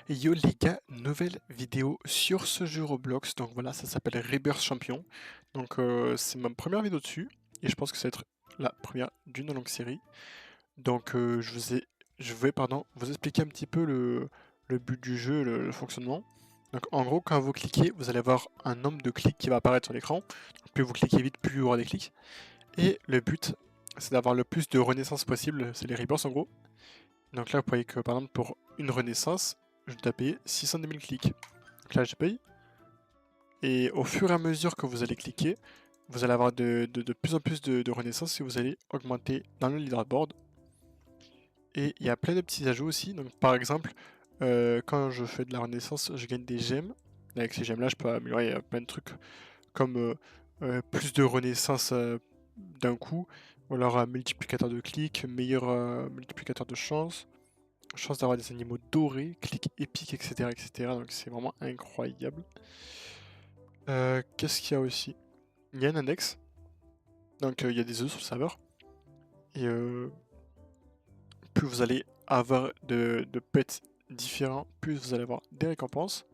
Et yo les gars, nouvelle vidéo sur ce jeu Roblox. Donc voilà, ça s'appelle Rebirth Champion. Donc c'est ma première vidéo dessus et je pense que ça va être la première d'une longue série. Donc je vais vous expliquer un petit peu le but du jeu, le fonctionnement. Donc en gros, quand vous cliquez, vous allez avoir un nombre de clics qui va apparaître sur l'écran. Plus vous cliquez vite, plus il y aura des clics. Et le but, c'est d'avoir le plus de renaissance possible. C'est les rebirths en gros. Donc là, vous voyez que par exemple pour une renaissance, je dois payer 610 000 clics. Donc là, je paye. Et au fur et à mesure que vous allez cliquer, vous allez avoir de plus en plus de renaissance et vous allez augmenter dans le leaderboard. Et il y a plein de petits ajouts aussi. Donc par exemple, quand je fais de la renaissance, je gagne des gemmes. Et avec ces gemmes là, je peux améliorer plein de trucs comme plus de renaissance d'un coup, ou alors un multiplicateur de clics, meilleur multiplicateur de chance d'avoir des animaux dorés, clics épiques, etc., etc. Donc c'est vraiment incroyable. Qu'est-ce qu'il y a aussi? Il y a un index, donc il y a des œufs sur le serveur, et plus vous allez avoir de pets différents, plus vous allez avoir des récompenses.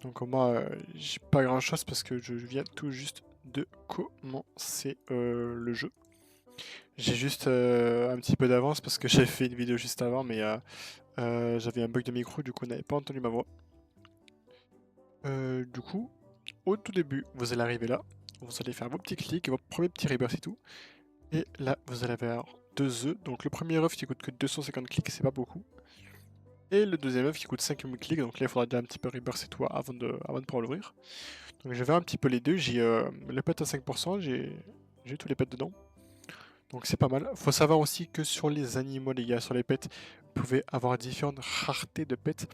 Donc moi, j'ai pas grand chose parce que je viens tout juste de commencer le jeu. J'ai juste un petit peu d'avance parce que j'avais fait une vidéo juste avant, mais j'avais un bug de micro, du coup on n'avait pas entendu ma voix. Du coup, au tout début, vous allez arriver là, vous allez faire vos petits clics et vos premiers petits rebirths et tout. Et là, vous allez avoir deux œufs. Donc le premier œuf qui coûte que 250 clics, c'est pas beaucoup. Et le deuxième œuf qui coûte 5000 clics, donc là il faudra déjà un petit peu rebirth et tout avant de pouvoir l'ouvrir. Donc je vais un petit peu les deux, j'ai le pet à 5%, j'ai tous les pets dedans. Donc c'est pas mal. Faut savoir aussi que sur les animaux, les gars, sur les pets, vous pouvez avoir différentes raretés de pets.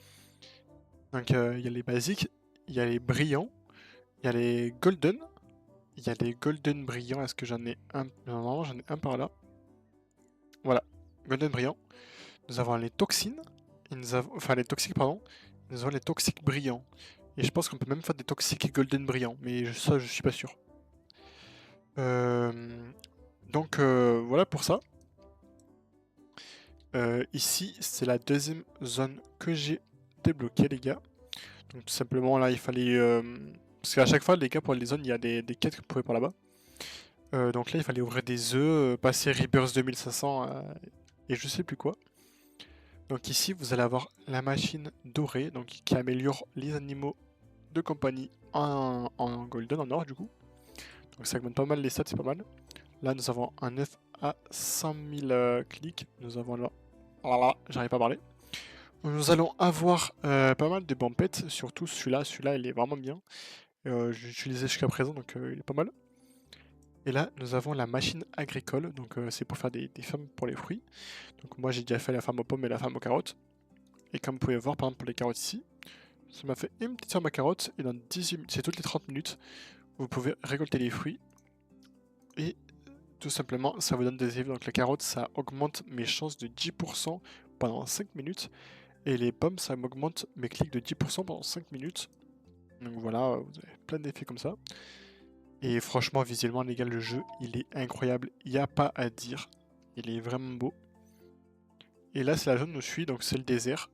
Donc il y a les basiques, il y a les brillants, il y a les golden, il y a les golden brillants. Est-ce que j'en ai un? Normalement j'en ai un par là. Voilà, golden brillant. Nous avons les toxines, et nous avons... enfin les toxiques pardon. Nous avons les toxiques brillants. Et je pense qu'on peut même faire des toxiques golden brillants, mais ça je suis pas sûr. Donc voilà pour ça. Ici, c'est la deuxième zone que j'ai débloquée, les gars. Donc tout simplement, là, il fallait... parce qu'à chaque fois, les gars, pour les zones, il y a des quêtes que vous pouvez par là-bas. Donc là, il fallait ouvrir des œufs, passer Rebirth 2500 et je sais plus quoi. Donc ici, vous allez avoir la machine dorée, donc qui améliore les animaux de compagnie en golden, en or du coup. Donc ça augmente pas mal les stats, c'est pas mal. Là, nous avons un œuf à 100 000 clics. Nous avons là... Voilà, j'arrive pas à parler. Nous allons avoir pas mal de bons pets, surtout celui-là il est vraiment bien. J'ai utilisé jusqu'à présent donc il est pas mal. Et là nous avons la machine agricole, donc c'est pour faire des fermes pour les fruits. Donc moi j'ai déjà fait la ferme aux pommes et la ferme aux carottes. Et comme vous pouvez voir par exemple pour les carottes ici, ça m'a fait une petite ferme à carottes et dans 18 minutes, c'est toutes les 30 minutes, vous pouvez récolter les fruits. Et tout simplement ça vous donne des effets, donc la carotte ça augmente mes chances de 10% pendant 5 minutes. Et les pommes, ça m'augmente mes clics de 10% pendant 5 minutes. Donc voilà, vous avez plein d'effets comme ça. Et franchement, visuellement, les gars, le jeu, il est incroyable. Il n'y a pas à dire. Il est vraiment beau. Et là, c'est la zone où je suis, donc c'est le désert.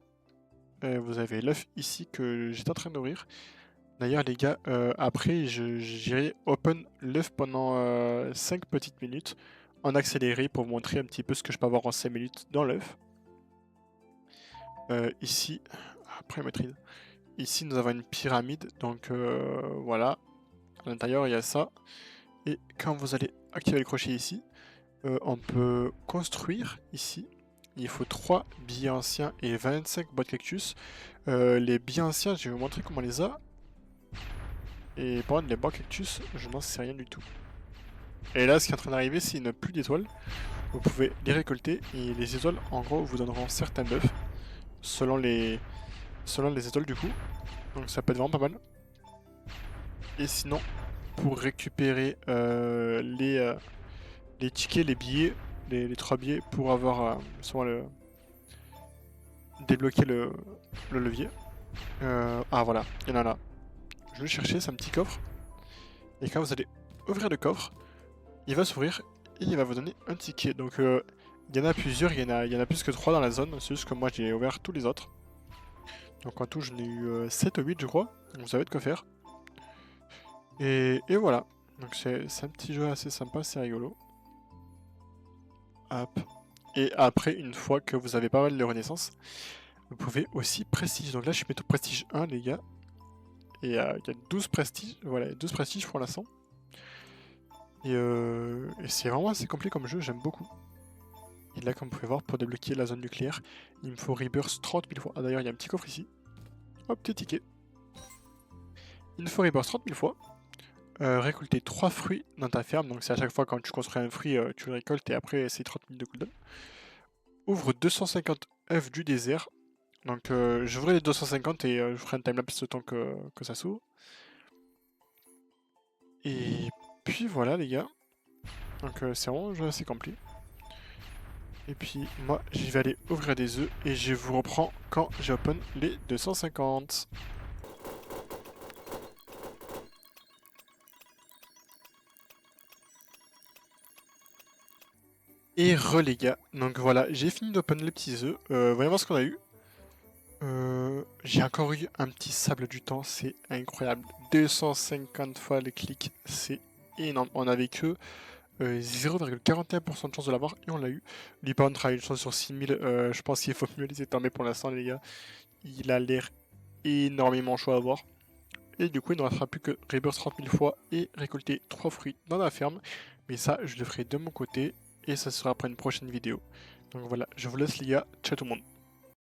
Vous avez l'œuf ici que j'étais en train d'ouvrir. D'ailleurs, les gars, après, j'irai open l'œuf pendant 5 petites minutes en accéléré pour vous montrer un petit peu ce que je peux avoir en 5 minutes dans l'œuf. Ici, après maîtrise. Ici, nous avons une pyramide, donc voilà. À l'intérieur, il y a ça. Et quand vous allez activer le crochet ici, on peut construire ici. Il faut 3 billets anciens et 25 boîtes cactus. Les billets anciens, je vais vous montrer comment on les a. Et par contre, les boîtes cactus, je n'en sais rien du tout. Et là, ce qui est en train d'arriver, c'est une pluie d'étoiles. Vous pouvez les récolter et les étoiles, en gros, vous donneront certains buffs selon les étoiles du coup. Donc ça peut être vraiment pas mal. Et sinon, pour récupérer les tickets, les billets, les 3 billets pour avoir débloquer le levier. Ah voilà, il y en a là. Je vais le chercher, c'est un petit coffre. Et quand vous allez ouvrir le coffre, il va s'ouvrir et il va vous donner un ticket. Donc il y en a plusieurs, il y en a plus que 3 dans la zone. C'est juste que moi j'ai ouvert tous les autres. Donc en tout, j'en ai eu 7 ou 8, je crois. Donc vous savez de quoi faire. Et voilà. Donc c'est un petit jeu assez sympa, c'est rigolo. Hop. Et après, une fois que vous avez pas mal de renaissance, vous pouvez aussi prestige. Donc là, je suis bientôt prestige 1, les gars. Et il y a 12 prestiges. Voilà, 12 prestiges pour l'instant. Et c'est vraiment assez complet comme jeu, j'aime beaucoup. Et là, comme vous pouvez voir, pour débloquer la zone nucléaire, il me faut Rebirth 30 000 fois. Ah d'ailleurs, il y a un petit coffre ici. Hop, petit ticket. Il me faut Rebirth 30 000 fois. Récolter 3 fruits dans ta ferme. Donc c'est à chaque fois quand tu construis un fruit, tu le récoltes et après c'est 30 000 de cooldown. Ouvre 250 œufs du désert. Donc j'ouvrirai les 250 et je ferai un timelapse le temps que ça s'ouvre. Et puis voilà les gars. Donc c'est vraiment un jeu assez complet. Et puis moi je vais aller ouvrir des œufs et je vous reprends quand j'ai open les 250. Et les gars, donc voilà, j'ai fini d'open les petits œufs. Voyons voir ce qu'on a eu. J'ai encore eu un petit sable du temps, c'est incroyable. 250 fois les clics, c'est énorme. On avait que 0,41% de chance de l'avoir et on l'a eu. Lui par contre a une chance sur 6000, je pense qu'il faut mieux les éteindre pour l'instant les gars. Il a l'air énormément chaud à voir. Et du coup il ne restera plus que Rebirth 30 000 fois et récolter 3 fruits dans la ferme. Mais ça je le ferai de mon côté et ça sera après une prochaine vidéo. Donc voilà, je vous laisse les gars, ciao tout le monde.